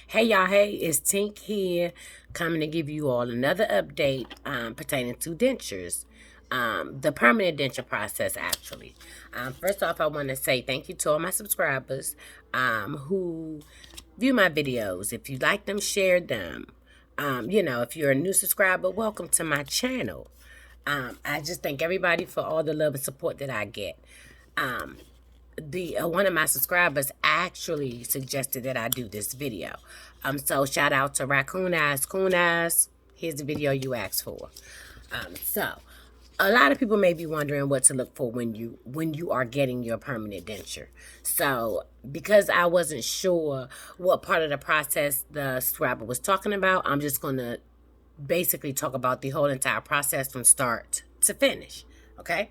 Hey y'all, hey, it's Tink here, coming to give you all another update pertaining to dentures. The permanent denture process, actually. First off, I want to say thank you to all my subscribers who view my videos. If you like them, share them. If you're a new subscriber, welcome to my channel. I just thank everybody for all the love and support that I get. The one of my subscribers actually suggested that I do this video. So shout out to Raccoon Eyes, Coon Eyes. Here's the video you asked for. So a lot of people may be wondering what to look for when you are getting your permanent denture. So because I wasn't sure what part of the process the subscriber was talking about, I'm just gonna basically talk about the whole entire process from start to finish. Okay.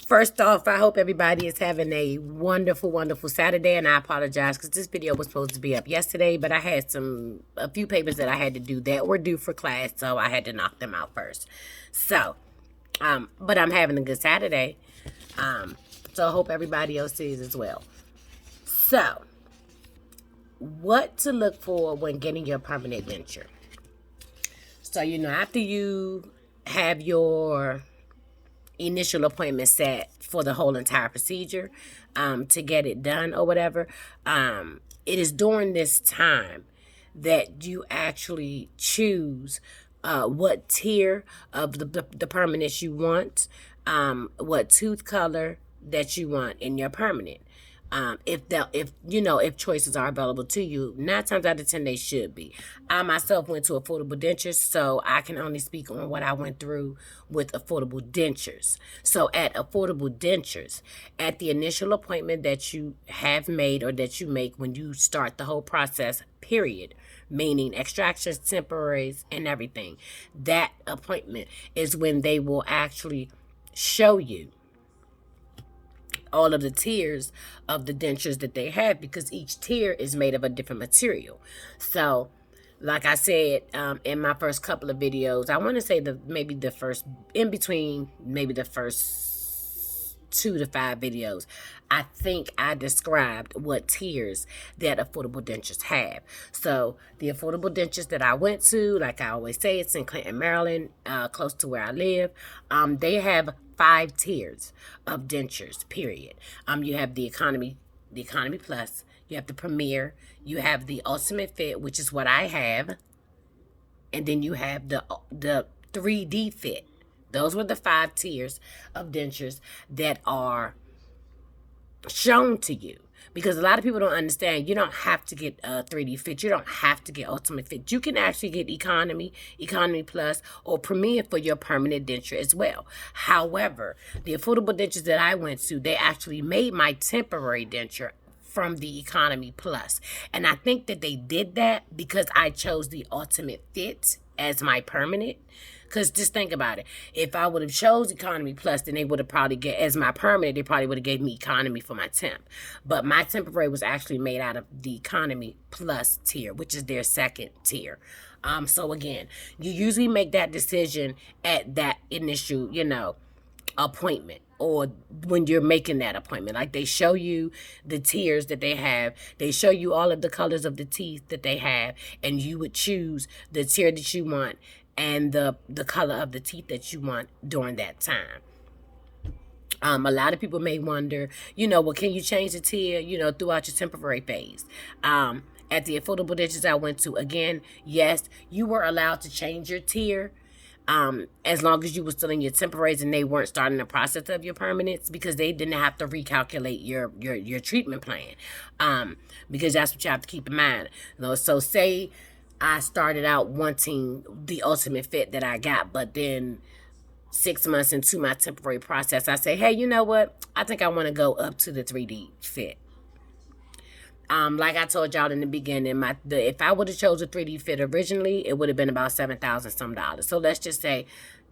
First off, I hope everybody is having a wonderful, wonderful Saturday, and I apologize because this video was supposed to be up yesterday, but I had a few papers that I had to do that were due for class, so I had to knock them out first. So, but I'm having a good Saturday, so I hope everybody else is as well. So, what to look for when getting your permanent denture? So, after you have your initial appointment set for the whole entire procedure to get it done or whatever, it is during this time that you actually choose what tier of the permanence you want, what tooth color that you want in your permanent. If choices are available to you, 9 times out of 10 they should be. I myself went to affordable dentures, so I can only speak on what I went through with affordable dentures. So at affordable dentures, at the initial appointment that you have made or that you make when you start the whole process, period, meaning extractions, temporaries, and everything, that appointment is when they will actually show you all of the tiers of the dentures that they have, because each tier is made of a different material. So like I said, in my first couple of videos, I want to say maybe the first 2 to 5 videos, I think I described what tiers that affordable dentures have. So the affordable dentures that I went to, like I always say, it's in Clinton, Maryland, close to where I live. They have 5 tiers of dentures, period. You have the economy plus, you have the premier, you have the ultimate fit, which is what I have, and then you have the 3D fit. Those were the 5 tiers of dentures that are shown to you, because a lot of people don't understand. You don't have to get a 3D fit. You don't have to get ultimate fit. You can actually get economy plus, or premier for your permanent denture as well. However, the affordable dentures that I went to, they actually made my temporary denture from the economy plus. And I think that they did that because I chose the ultimate fit as my permanent. Because just think about it. If I would have chose economy plus, then they would have probably as my permanent, they probably would have gave me economy for my temp. But my temporary was actually made out of the economy plus tier, which is their second tier. So again, you usually make that decision at that initial, appointment, or when you're making that appointment. Like, they show you the tiers that they have, they show you all of the colors of the teeth that they have, and you would choose the tier that you want and the color of the teeth that you want during that time. A lot of people may wonder, well, can you change the tier, throughout your temporary phase? At the affordable dentures I went to, again, yes, you were allowed to change your tier, as long as you were still in your temporaries and they weren't starting the process of your permanents, because they didn't have to recalculate your treatment plan, because that's what you have to keep in mind. So say I started out wanting the ultimate fit that I got, but then 6 months into my temporary process, I say, hey, you know what? I think I want to go up to the 3D fit. Like I told y'all in the beginning, if I would have chose a 3D fit originally, it would have been about $7,000 some dollars. So let's just say,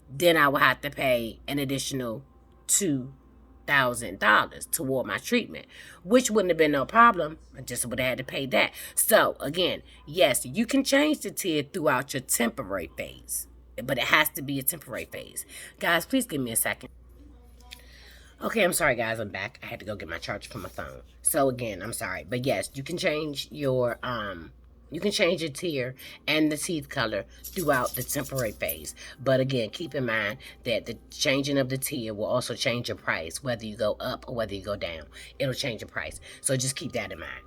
then I would have to pay an additional $2,000 toward my treatment, which wouldn't have been no problem. I just would have had to pay that. So again, yes, you can change the tier throughout your temporary phase, but it has to be a temporary phase. Guys, please give me a second. Okay, I'm sorry, guys. I'm back. I had to go get my charger from my phone. So again, I'm sorry, but yes, you can change your tier and the teeth color throughout the temporary phase. But again, keep in mind that the changing of the tier will also change your price, whether you go up or whether you go down. It'll change your price. So just keep that in mind.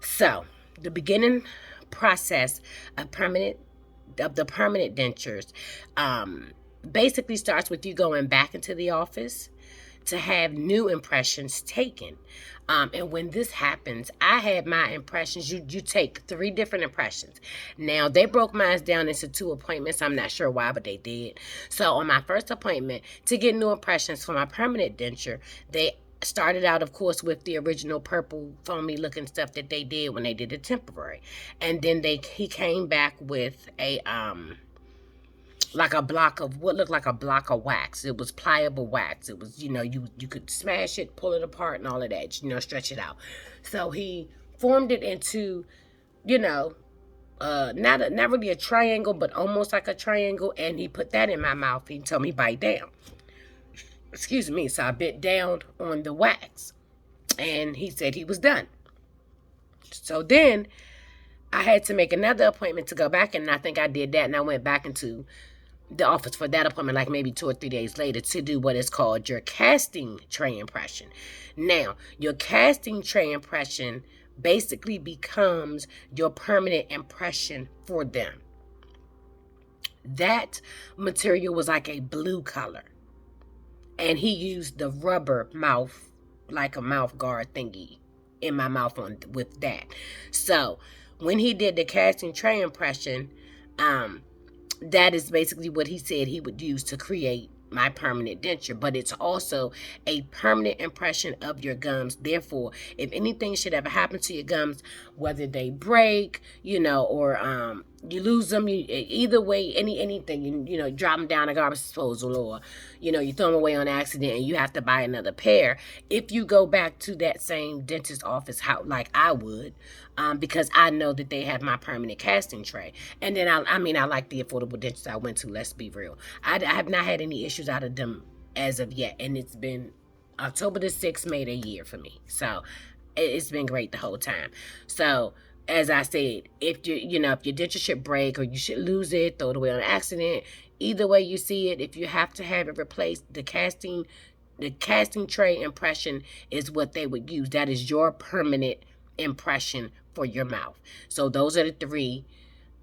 So the beginning process of the permanent dentures basically starts with you going back into the office to have new impressions taken. And when this happens, I had my impressions. You take 3 different impressions. Now they broke mine down into 2 appointments. I'm not sure why, but they did. So on my first appointment to get new impressions for my permanent denture, they started out, of course, with the original purple foamy looking stuff that they did when they did the temporary, and then he came back with a like a block of what looked like a block of wax. It was pliable wax. It was, you could smash it, pull it apart, and all of that, stretch it out. So he formed it into, you know, not really a triangle, but almost like a triangle, and he put that in my mouth. He told me bite down. Excuse me. So I bit down on the wax, and he said he was done. So then I had to make another appointment to go back, and I think I did that, and I went back into the office for that appointment like maybe 2 or 3 days later to do what is called your casting tray impression. Now, your casting tray impression basically becomes your permanent impression for them. That material was like a blue color, and he used the rubber mouth, like a mouth guard thingy in my mouth with that. So when he did the casting tray impression, that is basically what he said he would use to create my permanent denture, but it's also a permanent impression of your gums. Therefore, if anything should ever happen to your gums, whether they break, or you lose them, either way, anything, drop them down a garbage disposal, or you throw them away on accident and you have to buy another pair. If you go back to that same dentist office, like I would, because I know that they have my permanent casting tray. And then I like the affordable dentists I went to. Let's be real. I have not had any issues out of them as of yet, and it's been October the 6th made a year for me. So it's been great the whole time. So as I said, if if your denture should break or you should lose it, throw it away on accident, either way you see it, if you have to have it replaced, the casting tray impression is what they would use. That is your permanent impression for your mouth. So those are the 3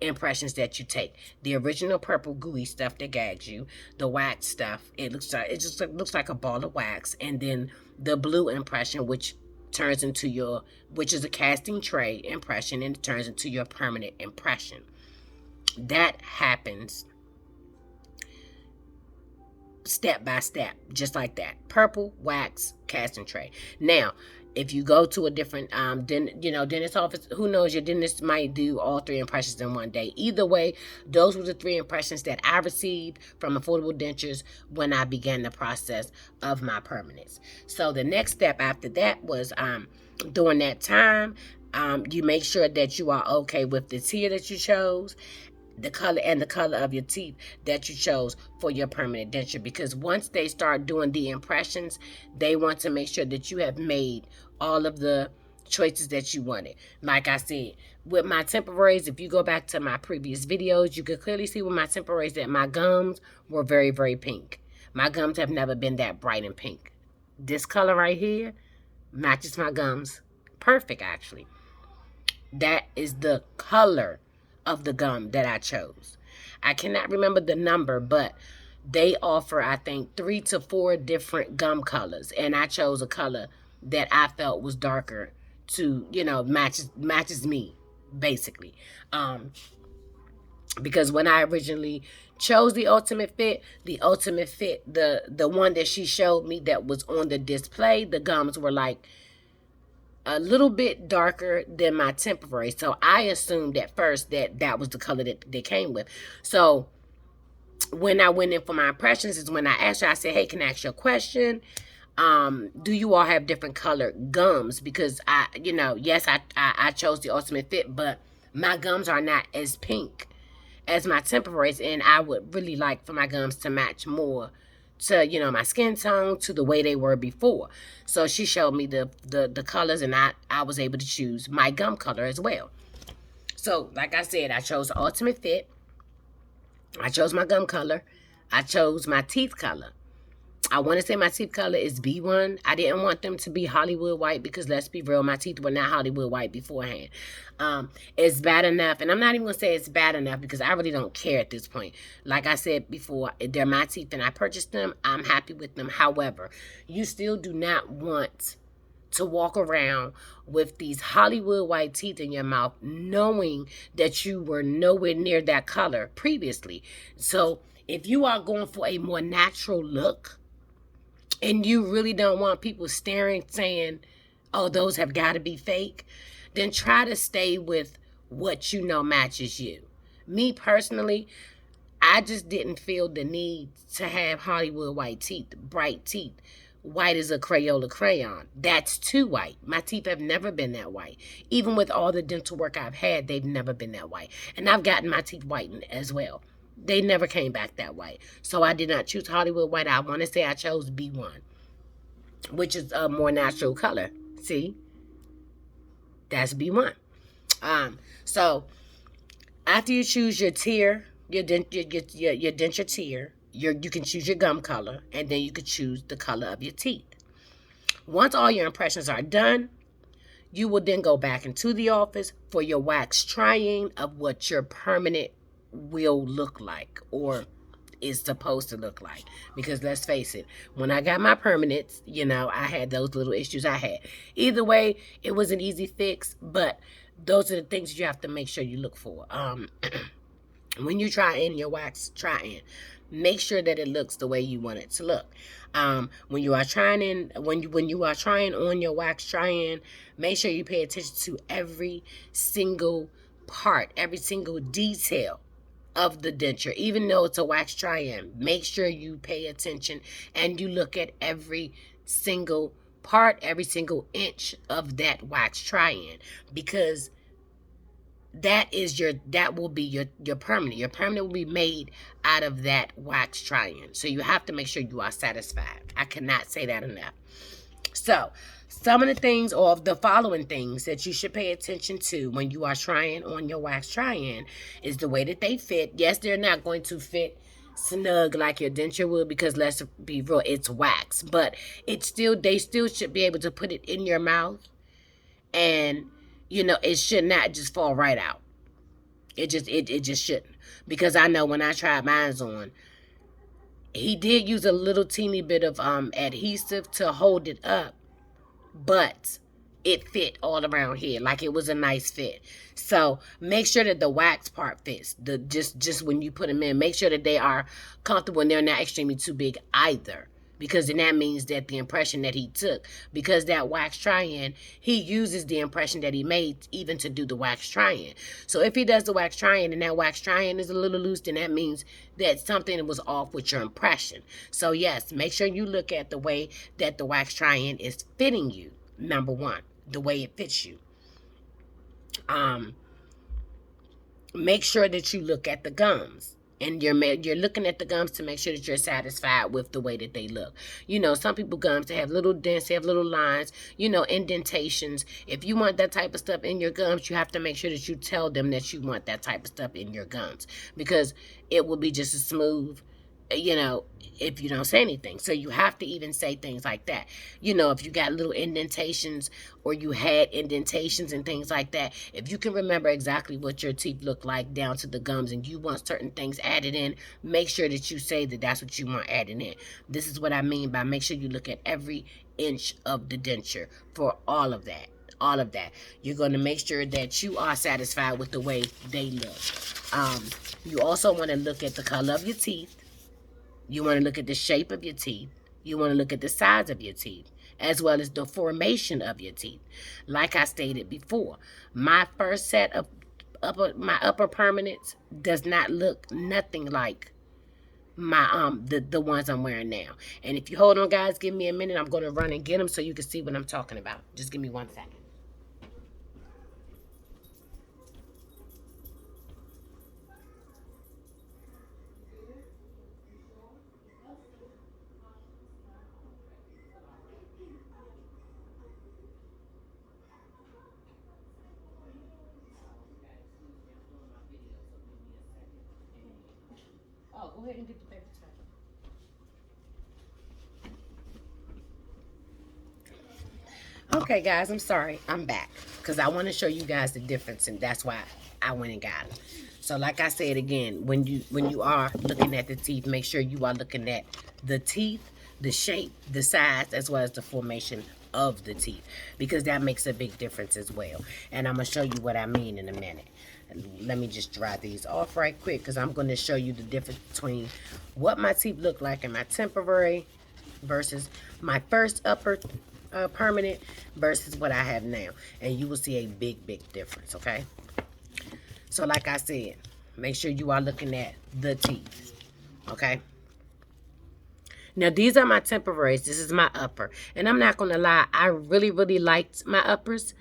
impressions that you take. The original purple gooey stuff that gags you, the wax stuff, it just looks like a ball of wax, and then the blue impression, which is a casting tray impression, and it turns into your permanent impression. That happens step by step, just like that. Purple, wax, casting tray. Now, if you go to a different dentist office, who knows, your dentist might do all 3 impressions in one day. Either way, those were the 3 impressions that I received from Affordable Dentures when I began the process of my permanence. So the next step after that was during that time, you make sure that you are okay with the tier that you chose, the color of your teeth that you chose for your permanent denture, because once they start doing the impressions, they want to make sure that you have made all of the choices that you wanted. Like I said, with my temporaries, if you go back to my previous videos, you could clearly see with my temporaries that my gums were very, very pink. My gums have never been that bright and pink. This color right here matches my gums perfect, actually. That is the color of the gum that I chose. I cannot remember the number, but they offer, I think, 3 to 4 different gum colors, and I chose a color that I felt was darker to, matches me, basically. Because when I originally chose the ultimate fit, the one that she showed me that was on the display, the gums were like a little bit darker than my temporary. So I assumed at first that was the color that they came with. So when I went in for my impressions is when I asked her, I said, hey, can I ask you a question? Do you all have different colored gums? Because yes, I chose the ultimate fit, but my gums are not as pink as my temporaries, and I would really like for my gums to match more to, you know, my skin tone, to the way they were before. So she showed me the colors, and I was able to choose my gum color as well. So like I said, I chose Ultimate Fit. I chose my gum color. I chose my teeth color. I want to say my teeth color is B1. I didn't want them to be Hollywood white because, let's be real, my teeth were not Hollywood white beforehand. It's bad enough, and I'm not even going to say it's bad enough because I really don't care at this point. Like I said before, they're my teeth and I purchased them. I'm happy with them. However, you still do not want to walk around with these Hollywood white teeth in your mouth knowing that you were nowhere near that color previously. So if you are going for a more natural look, and you really don't want people staring saying, oh, those have got to be fake, then try to stay with what you know matches you. Me personally, I just didn't feel the need to have Hollywood white teeth, bright teeth, white as a Crayola crayon. That's too white. My teeth have never been that white. Even with all the dental work I've had, they've never been that white. And I've gotten my teeth whitened as well. They never came back that white. So I did not choose Hollywood white. I want to say I chose B1, which is a more natural color. See, that's B1. So after you choose your tier, your denture tier, you can choose your gum color, and then you can choose the color of your teeth. Once all your impressions are done, you will then go back into the office for your wax trying of what your permanent will look like, or is supposed to look like. Because let's face it, when I got my permanents, you know, I had those little issues I had. Either way, it was an easy fix, but those are the things you have to make sure you look for. When you try in your wax try-in, make sure that it looks the way you want it to look. When you are trying in, when you are trying on your wax try-in, make sure you pay attention to every single part, every single detail of the denture. Even though it's a wax try-in, make sure you pay attention and you look at every single part, every single inch of that wax try-in, because that will be your permanent. Your permanent will be made out of that wax try-in. So you have to make sure you are satisfied. I cannot say that enough. So some of the things, or the following things that you should pay attention to when you are trying on your wax try-in, is the way that they fit. Yes, they're not going to fit snug like your denture would, because let's be real, it's wax, but they still should be able to put it in your mouth, and you know, it should not just fall right out. It just shouldn't. Because I know when I tried mine on, he did use a little teeny bit of adhesive to hold it up, but it fit all around here. Like, it was a nice fit. So make sure that the wax part fits. Just when you put them in, make sure that they are comfortable and they're not extremely too big either. Because then that means that the impression that he took, because that wax try-in, he uses the impression that he made even to do the wax try-in. So if he does the wax try-in and that wax try-in is a little loose, then that means that something was off with your impression. So yes, make sure you look at the way that the wax try-in is fitting you. Number one, the way it fits you. Make sure that you look at the gums, and you're looking at the gums to make sure that you're satisfied with the way that they look. You know, some people gums, they have little dents, they have little lines, you know, indentations. If you want that type of stuff in your gums, you have to make sure that you tell them that you want that type of stuff in your gums, because it will be just as smooth, you know, if you don't say anything. So you have to even say things like that. You know, if you got little indentations, or you had indentations and things like that, if you can remember exactly what your teeth look like down to the gums, and you want certain things added in, make sure that you say that that's what you want added in. This is what I mean by make sure you look at every inch of the denture for all of that. All of that. You're going to make sure that you are satisfied with the way they look. You also want to look at the color of your teeth. You want to look at the shape of your teeth. You want to look at the size of your teeth, as well as the formation of your teeth. Like I stated before, my first set of my upper permanents does not look nothing like my the ones I'm wearing now. And if you hold on, guys, give me a minute. I'm going to run and get them so you can see what I'm talking about. Just give me 1 second. go ahead and get the paper towel. Okay, guys, I'm sorry. I'm back because I want to show you guys the difference, and that's why I went and got them. So, like I said again, when you are looking at the teeth, make sure you are looking at the teeth, the shape, the size, as well as the formation of the teeth, because that makes a big difference as well. And I'm gonna show you what I mean in a minute. Let me just dry these off right quick because I'm going to show you the difference between what my teeth look like in my temporary versus my first upper permanent versus what I have now. And you will see a big difference, okay? So like I said, make sure you are looking at the teeth, okay? Now, these are my temporaries. This is my upper. And I'm not going to lie, I really liked my uppers.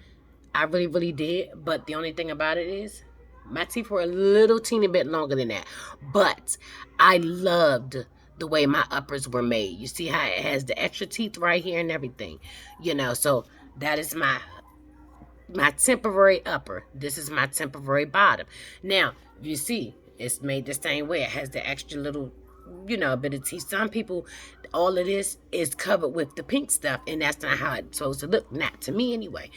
I really did. But the only thing about it is my teeth were a little teeny bit longer than that. But I loved the way my uppers were made. You see how it has the extra teeth right here and everything. You know, so that is my temporary upper. This is my temporary bottom. Now, you see, it's made the same way. It has the extra little, you know, bit of teeth. Some people, all of this is covered with the pink stuff, and that's not how it's supposed to look. Not to me, anyway.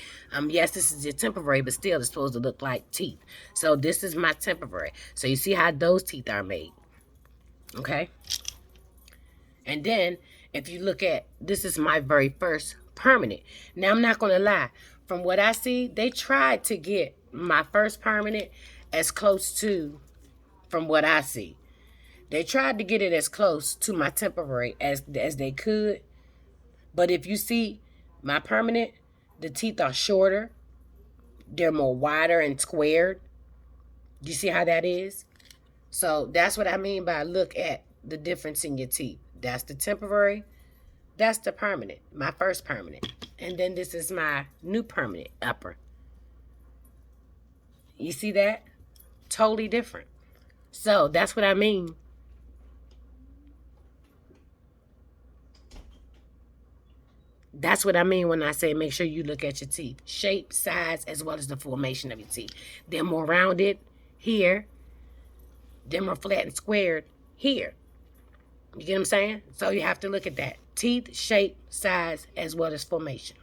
Yes, this is your temporary, but still, it's supposed to look like teeth. So this is my temporary. So you see how those teeth are made, okay? And then, if you look at, this is my very first permanent. Now, I'm not going to lie. From what I see, they tried to get my first permanent as close to, from what I see, they tried to get it as close to my temporary as they could. But if you see my permanent, the teeth are shorter. They're more wider and squared. Do you see how that is? So that's what I mean by look at the difference in your teeth. That's the temporary. That's the permanent, my first permanent. And then this is my new permanent upper. You see that? Totally different. So that's what I mean. That's what I mean when I say make sure you look at your teeth. Shape, size, as well as the formation of your teeth. They're more rounded here. They're more flat and squared here. You get what I'm saying? So you have to look at that. Teeth, shape, size, as well as formation.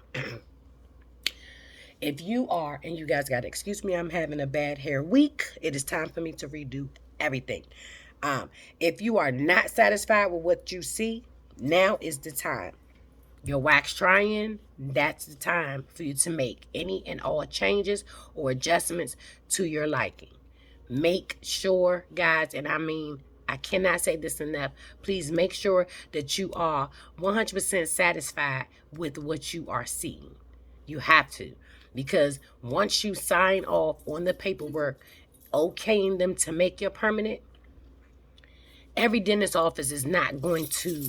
If you are, and you guys got to excuse me, I'm having a bad hair week. It is time for me to redo everything. If you are not satisfied with what you see, now is the time. Your wax try-in, that's the time for you to make any and all changes or adjustments to your liking. Make sure, guys, and I mean, I cannot say this enough, please make sure that you are 100% satisfied with what you are seeing. You have to. Because once you sign off on the paperwork, okaying them to make your permanent, every dentist office is not going to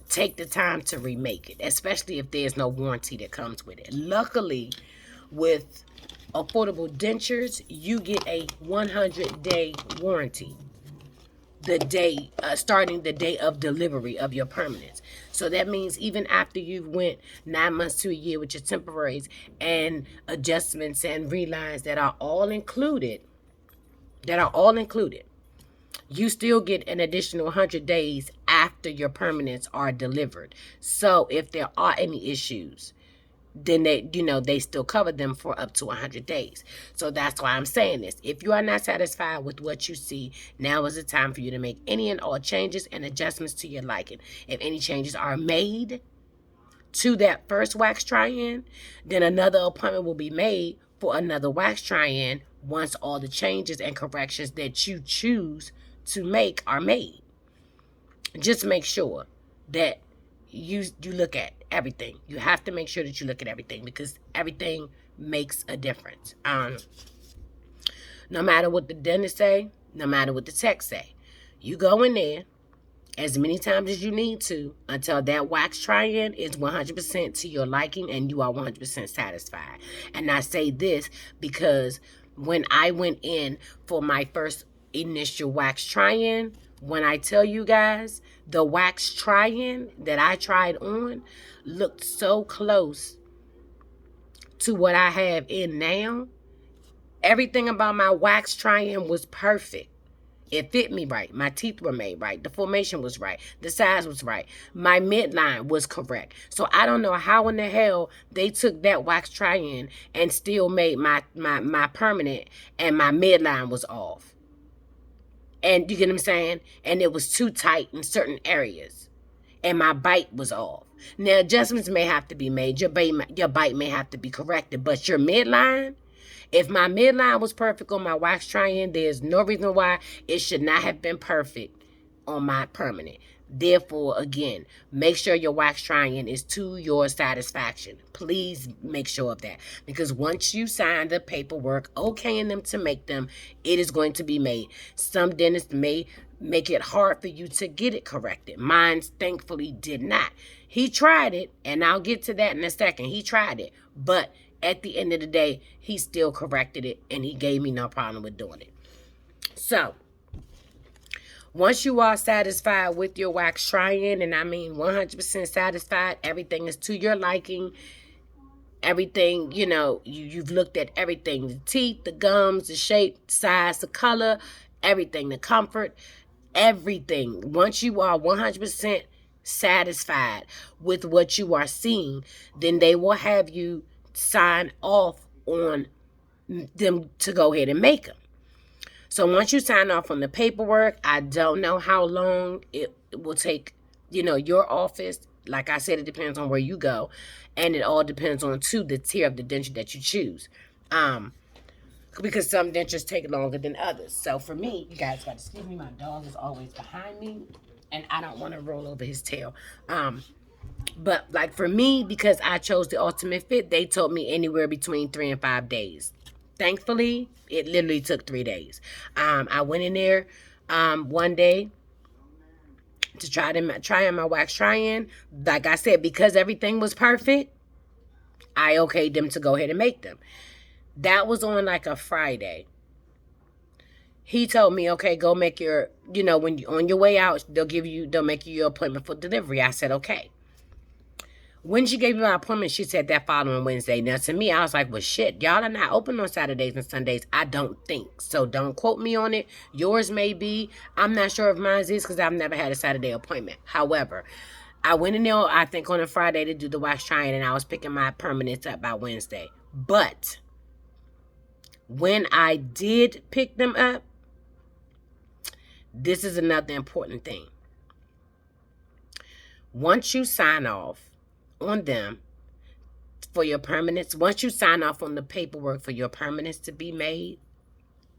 take the time to remake it, especially if there's no warranty that comes with it. Luckily, with affordable dentures, you get a 100-day warranty. The day, starting the day of delivery of your permanents. So that means even after you've went 9 months to a year with your temporaries and adjustments and relines that are all included, you still get an additional 100 days after your permanents are delivered. So if there are any issues, then they still cover them for up to 100 days. So that's why I'm saying this. If you are not satisfied with what you see, now is the time for you to make any and all changes and adjustments to your liking. If any changes are made to that first wax try-in, then another appointment will be made for another wax try-in once all the changes and corrections that you choose to make are made. Just make sure that you look at everything. You have to make sure that you look at everything because everything makes a difference. No matter what the dentist say, no matter what the tech say, you go in there as many times as you need to until that wax try-in is 100% to your liking and you are 100% satisfied. And I say this because when I went in for my first initial wax try-in, when I tell you guys, the wax try-in that I tried on looked so close to what I have in now. Everything about my wax try-in was perfect. It fit me right. My teeth were made right. The formation was right. The size was right. My midline was correct. So I don't know how in the hell they took that wax try-in and still made my permanent, and my midline was off. And you get what I'm saying? And it was too tight in certain areas. And my bite was off. Now, adjustments may have to be made. Your bite may have to be corrected. But your midline, if my midline was perfect on my wax try-in, there's no reason why it should not have been perfect on my permanent. Therefore, again, make sure your wax try-in is to your satisfaction. Please make sure of that. Because once you sign the paperwork okaying them to make them, it is going to be made. Some dentists may make it hard for you to get it corrected. Mine, thankfully, did not. He tried it, and I'll get to that in a second. He tried it. But at the end of the day, he still corrected it, and he gave me no problem with doing it. So, once you are satisfied with your wax try-in, and I mean 100% satisfied, everything is to your liking, everything, you've looked at everything, the teeth, the gums, the shape, the size, the color, everything, the comfort, everything. Once you are 100% satisfied with what you are seeing, then they will have you sign off on them to go ahead and make them. So once you sign off on the paperwork, I don't know how long it will take, your office. Like I said, it depends on where you go. And it all depends on, too, the tier of the denture that you choose. Because some dentures take longer than others. So for me, you guys got to excuse me, my dog is always behind me. And I don't want to roll over his tail. But like for me, because I chose the ultimate fit, they told me anywhere between 3 and 5 days. Thankfully, it literally took 3 days. I went in there one day to try on my wax try-in. Like I said, because everything was perfect, I okayed them to go ahead and make them. That was on like a Friday. He told me, okay, go make your, when you on your way out, they'll make you your appointment for delivery. I said, okay. When she gave me my appointment, she said that following Wednesday. Now, to me, I was like, well, shit, y'all are not open on Saturdays and Sundays. I don't think. So don't quote me on it. Yours may be. I'm not sure if mine is because I've never had a Saturday appointment. However, I went in there, I think, on a Friday to do the wax trying, and I was picking my permanents up by Wednesday. But when I did pick them up, this is another important thing. Once you sign off on them for your permanents, once you sign off on the paperwork for your permanents to be made,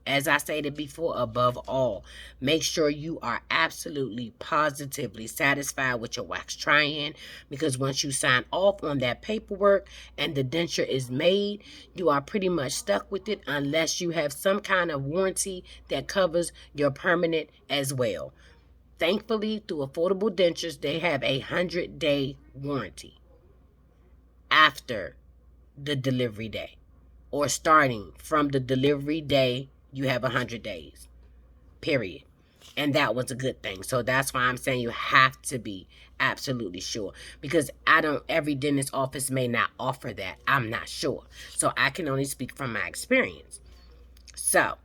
as I stated before, above all, make sure you are absolutely positively satisfied with your wax try-in, because once you sign off on that paperwork and the denture is made, you are pretty much stuck with it unless you have some kind of warranty that covers your permanent as well. Thankfully, through Affordable Dentures, they have a 100-day warranty after the delivery day, or starting from the delivery day, you have 100 days, period. And that was a good thing. So that's why I'm saying you have to be absolutely sure, because every dentist office may not offer that. I'm not sure. So I can only speak from my experience. So,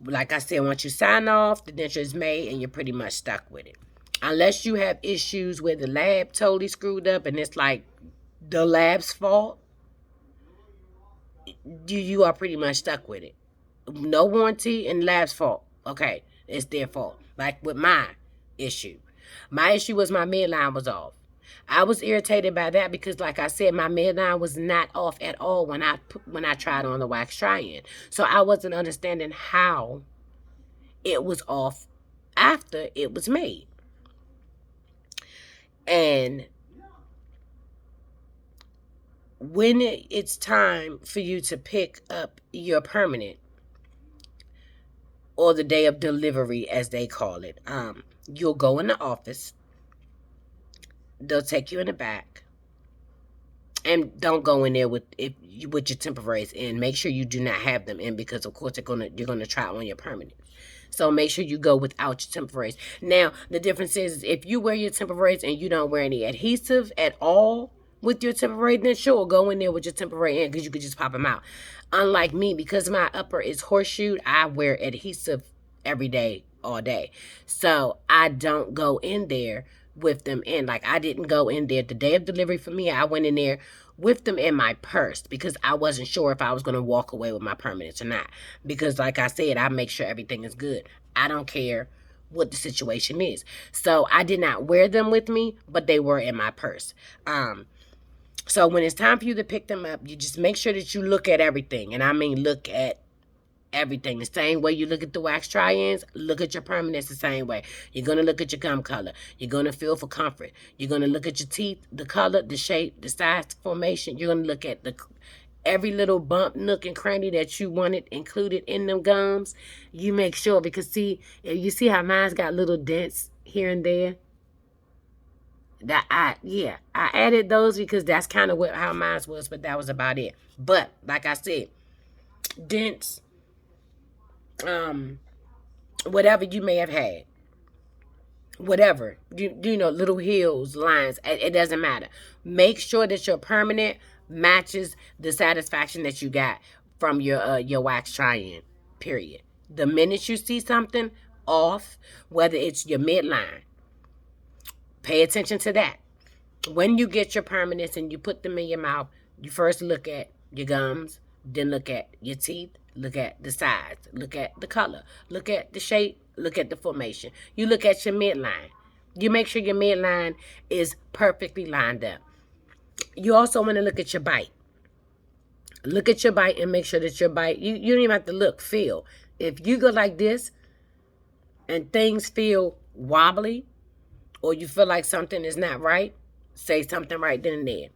like I said, once you sign off, the denture is made and you're pretty much stuck with it. Unless you have issues where the lab totally screwed up and it's like the lab's fault, you are pretty much stuck with it. No warranty and lab's fault. Okay, it's their fault. Like with my issue. My issue was my midline was off. I was irritated by that because, like I said, my midline was not off at all when I tried on the wax try-in. So I wasn't understanding how it was off after it was made. And when it's time for you to pick up your permanent, or the day of delivery, as they call it, you'll go in the office. They'll take you in the back. And don't go in there with your temporaries in. Make sure you do not have them in, because of course you're gonna try on your permanent. So make sure you go without your temporaries. Now the difference is if you wear your temporaries and you don't wear any adhesive at all with your temporary, then sure, go in there with your temporary in, because you could just pop them out. Unlike me, because my upper is horseshoed, I wear adhesive every day, all day. So I don't go in there with them in. Like, I didn't go in there the day of delivery for me. I went in there with them in my purse because I wasn't sure if I was going to walk away with my permanents or not. Because, like I said, I make sure everything is good. I don't care what the situation is. So I did not wear them with me, but they were in my purse. So when it's time for you to pick them up, you just make sure that you look at everything. And I mean, look at everything. The same way you look at the wax try-ins, look at your permanents the same way. You're going to look at your gum color. You're going to feel for comfort. You're going to look at your teeth, the color, the shape, the size, formation. You're going to look at every little bump, nook, and cranny that you wanted included in them gums. You make sure, because see, you see how mine's got little dents here and there? I added those because that's kind of how mine was, but that was about it. But like I said, dents, whatever you may have had, whatever, you know, little hills, lines, it doesn't matter. Make sure that your permanent matches the satisfaction that you got from your wax try-in, period. The minute you see something off, whether it's your midline, pay attention to that. When you get your permanents and you put them in your mouth, you first look at your gums, then look at your teeth, look at the size, look at the color, look at the shape, look at the formation. You look at your midline. You make sure your midline is perfectly lined up. You also want to look at your bite. Look at your bite and make sure that your bite, you don't even have to look, feel. If you go like this and things feel wobbly or you feel like something is not right, say something right then and there.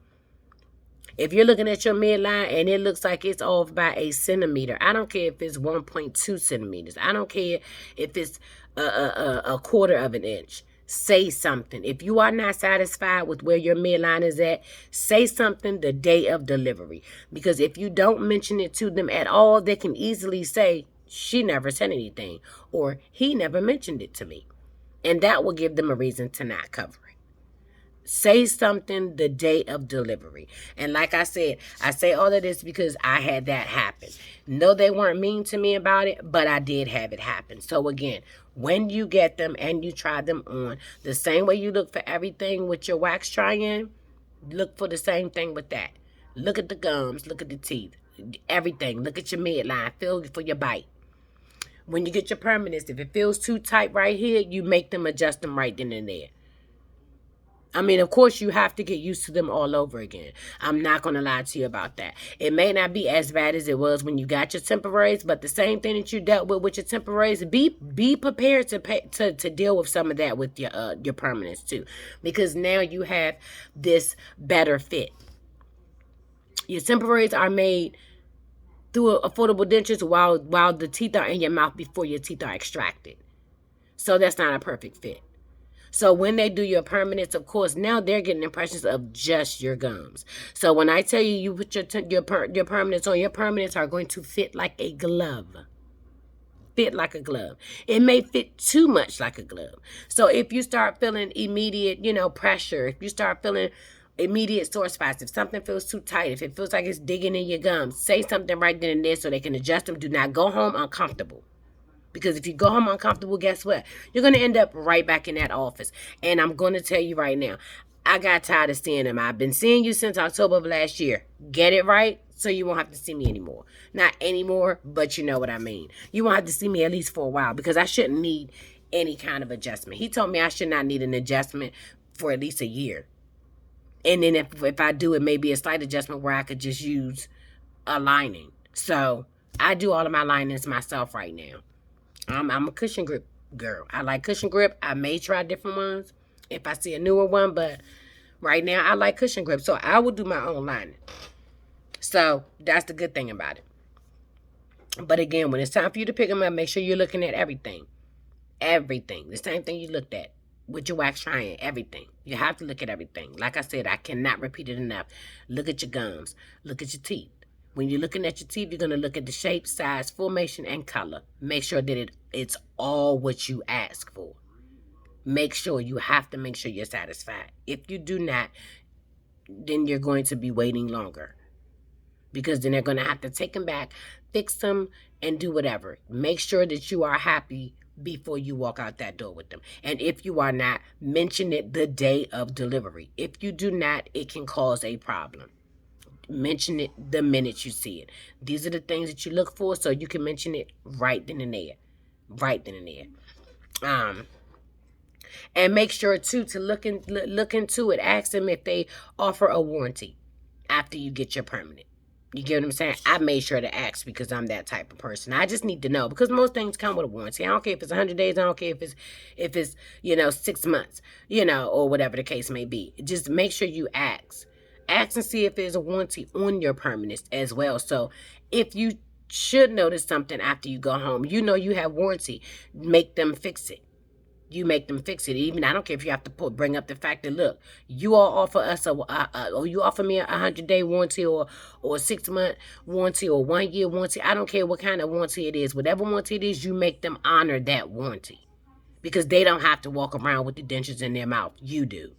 If you're looking at your midline and it looks like it's off by a centimeter, I don't care if it's 1.2 centimeters. I don't care if it's a quarter of an inch. Say something. If you are not satisfied with where your midline is at, say something the day of delivery. Because if you don't mention it to them at all, they can easily say, she never said anything, or he never mentioned it to me. And that will give them a reason to not cover it. Say something the day of delivery. And like I said, I say all of this because I had that happen. No, they weren't mean to me about it, but I did have it happen. So again, when you get them and you try them on, the same way you look for everything with your wax try-in, look for the same thing with that. Look at the gums, look at the teeth, everything. Look at your midline, feel for your bite. When you get your permanents, if it feels too tight right here, you make them adjust them right then and there. I mean, of course, you have to get used to them all over again. I'm not going to lie to you about that. It may not be as bad as it was when you got your temporaries, but the same thing that you dealt with your temporaries, be prepared to deal with some of that with your permanents too, because now you have this better fit. Your temporaries are made through affordable dentures while the teeth are in your mouth before your teeth are extracted. So that's not a perfect fit. So when they do your permanents, of course, now they're getting impressions of just your gums. So when I tell you, you put your permanents on, your permanents are going to fit like a glove. Fit like a glove. It may fit too much like a glove. So if you start feeling immediate, pressure, if you start feeling immediate sore spots, if something feels too tight, if it feels like it's digging in your gums, say something right then and there so they can adjust them. Do not go home uncomfortable. Because if you go home uncomfortable, guess what? You're going to end up right back in that office. And I'm going to tell you right now, I got tired of seeing them. I've been seeing you since October of last year. Get it right so you won't have to see me anymore. Not anymore, but you know what I mean. You won't have to see me at least for a while because I shouldn't need any kind of adjustment. He told me I should not need an adjustment for at least a year. And then if I do, it may be a slight adjustment where I could just use a lining. So I do all of my linings myself right now. I'm a cushion grip girl. I like cushion grip. I may try different ones if I see a newer one, but right now I like cushion grip. So I will do my own lining. So that's the good thing about it. But again, when it's time for you to pick them up, make sure you're looking at everything. Everything. The same thing you looked at with your wax try-in. Everything. You have to look at everything. Like I said, I cannot repeat it enough. Look at your gums. Look at your teeth. When you're looking at your teeth, you're going to look at the shape, size, formation, and color. Make sure that it's all what you ask for. You have to make sure you're satisfied. If you do not, then you're going to be waiting longer. Because then they're going to have to take them back, fix them, and do whatever. Make sure that you are happy before you walk out that door with them. And if you are not, mention it the day of delivery. If you do not, it can cause a problem. Mention it the minute you see it. These are the things that you look for, so you can mention it right then and there. Right then and there. And make sure too to look into it. Ask them if they offer a warranty after you get your permanent. You get what I'm saying? I made sure to ask because I'm that type of person. I just need to know because most things come with a warranty. I don't care if it's 100 days. I don't care if it's 6 months, or whatever the case may be. Just make sure you ask. Ask and see if there's a warranty on your permanents as well. So if you should notice something after you go home, you have warranty. Make them fix it. You make them fix it. Even I don't care if you have to bring up the fact that look, you all offer us or you offer me a 100-day warranty or a 6-month warranty or 1-year warranty. I don't care what kind of warranty it is. Whatever warranty it is, you make them honor that warranty because they don't have to walk around with the dentures in their mouth. You do.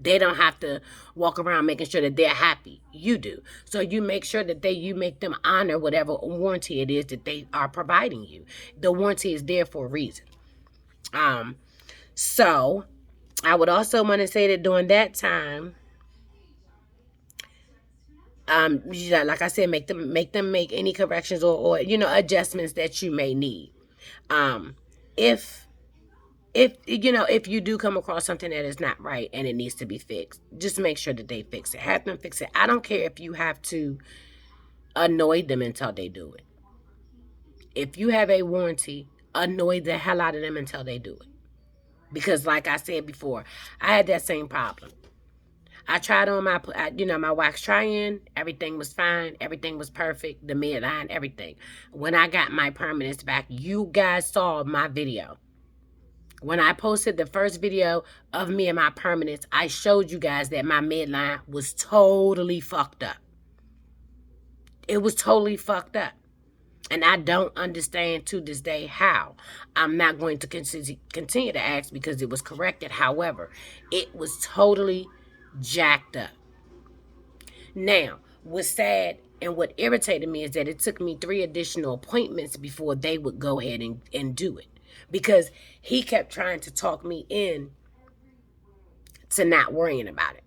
They don't have to walk around making sure that they're happy. You do. So you make sure that you make them honor whatever warranty it is that they are providing you. The warranty is there for a reason. So I would also want to say that during that time, like I said, make them make any corrections or adjustments that you may need. If if you do come across something that is not right and it needs to be fixed, just make sure that they fix it. Have them fix it. I don't care if you have to annoy them until they do it. If you have a warranty, annoy the hell out of them until they do it. Because like I said before, I had that same problem. I tried on my wax try-in. Everything was fine. Everything was perfect. The midline, everything. When I got my permanents back, you guys saw my video. When I posted the first video of me and my permanents, I showed you guys that my midline was totally fucked up. It was totally fucked up. And I don't understand to this day how. I'm not going to continue to ask because it was corrected. However, it was totally jacked up. Now, what's sad and what irritated me is that it took me 3 additional appointments before they would go ahead and do it. Because he kept trying to talk me in to not worrying about it.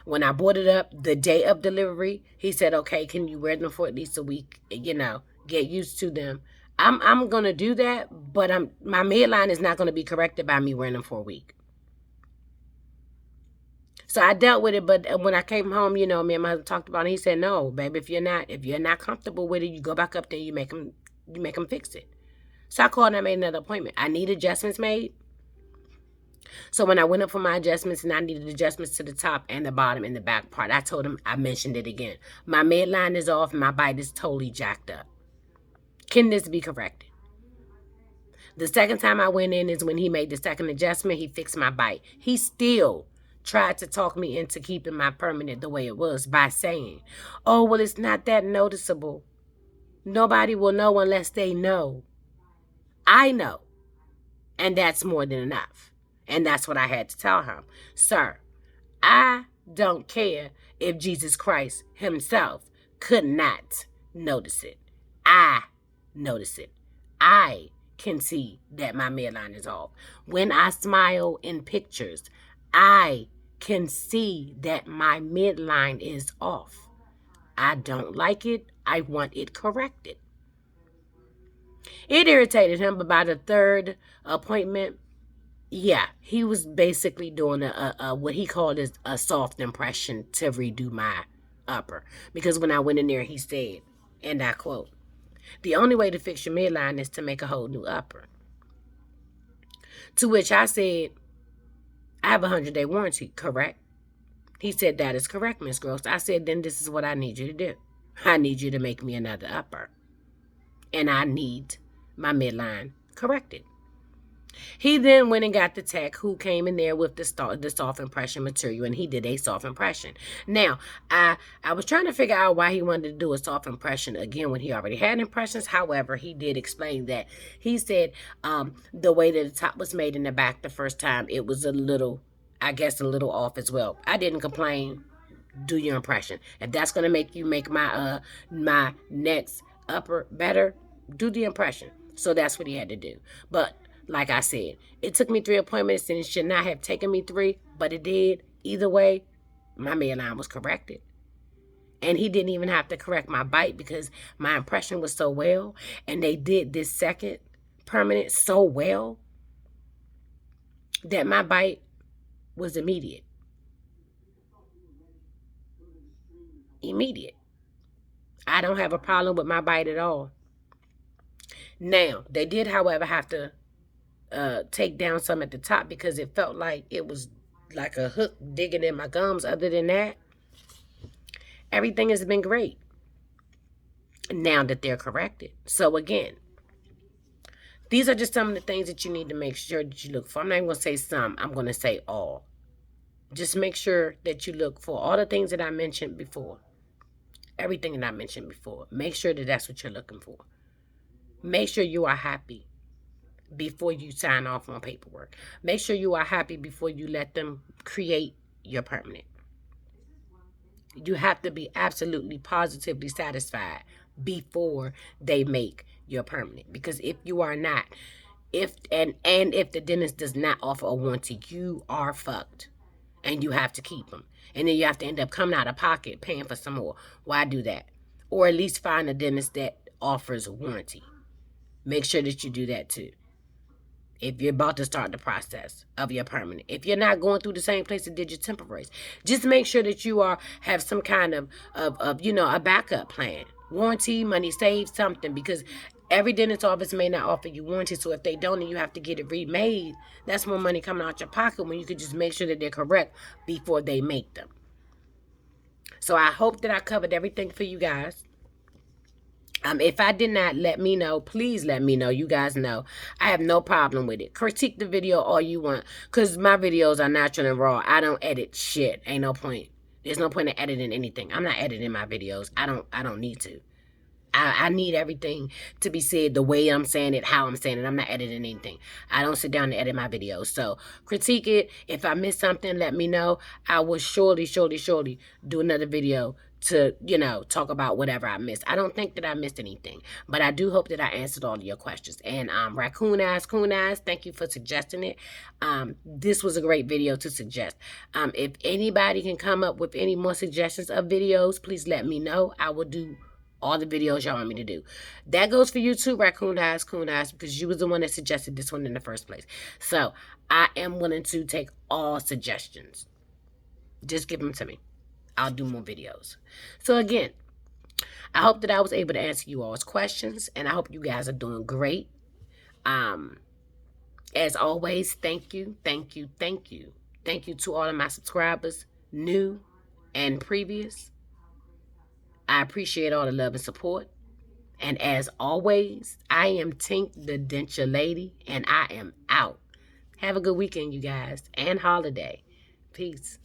When I brought it up the day of delivery, he said, okay, can you wear them for at least a week? Get used to them. I'm going to do that, but my midline is not going to be corrected by me wearing them for a week. So I dealt with it, but when I came home, me and my husband talked about it. He said, no, baby, if you're not comfortable with it, you go back up there, you make them fix it. So I called and I made another appointment. I need adjustments made. So when I went up for my adjustments and I needed adjustments to the top and the bottom and the back part, I told him, I mentioned it again. My midline is off and my bite is totally jacked up. Can this be corrected? The second time I went in is when he made the second adjustment. He fixed my bite. He still tried to talk me into keeping my permanent the way it was by saying, oh, well, it's not that noticeable. Nobody will know unless they know. I know. And that's more than enough. And that's what I had to tell him. Sir, I don't care if Jesus Christ himself could not notice it. I notice it. I can see that my midline is off. When I smile in pictures, I can see that my midline is off. I don't like it. I want it corrected. It irritated him, but by the 3rd appointment, yeah, he was basically doing a what he called a soft impression to redo my upper. Because when I went in there, he said, and I quote, the only way to fix your midline is to make a whole new upper. To which I said, I have a 100-day warranty, correct? He said, that is correct, Miss Gross. I said, then this is what I need you to do. I need you to make me another upper. And I need my midline corrected. He then went and got the tech who came in there with the soft impression material, and he did a soft impression. Now, I was trying to figure out why he wanted to do a soft impression again when he already had impressions. However, he did explain that. He said the way that the top was made in the back the first time, it was a little off as well. I didn't complain. Do your impression. If that's going to make you make my next upper better, do the impression. So that's what he had to do. But like I said, it took me 3 appointments and it should not have taken me 3, but it did. Either way, my midline was corrected. And he didn't even have to correct my bite because my impression was so well. And they did this second permanent so well that my bite was immediate. Immediate. I don't have a problem with my bite at all. Now, they did, however, have to take down some at the top because it felt like it was like a hook digging in my gums. Other than that, everything has been great now that they're corrected. So again, these are just some of the things that you need to make sure that you look for. I'm not even going to say some. I'm going to say all. Just make sure that you look for all the things that I mentioned before. Everything that I mentioned before. Make sure that that's what you're looking for. Make sure you are happy before you sign off on paperwork. Make sure you are happy before you let them create your permanent. You have to be absolutely positively satisfied before they make your permanent. Because if you are not, if the dentist does not offer a warranty, you are fucked. And you have to keep them. And then you have to end up coming out of pocket paying for some more. Why do that? Or at least find a dentist that offers a warranty. Make sure that you do that too. If you're about to start the process of your permanent. If you're not going through the same place that did your temporaries, just make sure that you have some kind of a backup plan. Warranty, money saved, something, because every dentist office may not offer you warranty. So if they don't and you have to get it remade, that's more money coming out your pocket when you could just make sure that they're correct before they make them. So I hope that I covered everything for you guys. If I did not, let me know. Please let me know. You guys know I have no problem with it. Critique the video all you want, because my videos are natural and raw. I don't edit shit. Ain't no point. There's no point in editing anything. I'm not editing my videos. I don't need to. I need everything to be said the way I'm saying it, how I'm saying it. I'm not editing anything. I don't sit down and edit my videos. So critique it. If I miss something, let me know. I will surely do another video to, talk about whatever I missed. I don't think that I missed anything, but I do hope that I answered all of your questions. And Raccoon Eyes, thank you for suggesting it. This was a great video to suggest. If anybody can come up with any more suggestions of videos, please let me know. I will do all the videos y'all want me to do. That goes for you too, Raccoon Eyes, because you was the one that suggested this one in the first place. So I am willing to take all suggestions. Just give them to me. I'll do more videos. So again, I hope that I was able to answer you all's questions, and I hope you guys are doing great. As always, thank you. Thank you to all of my subscribers, new and previous. I appreciate all the love and support. And as always, I am TinkDaDentureLady, and I am out. Have a good weekend, you guys, and holiday. Peace.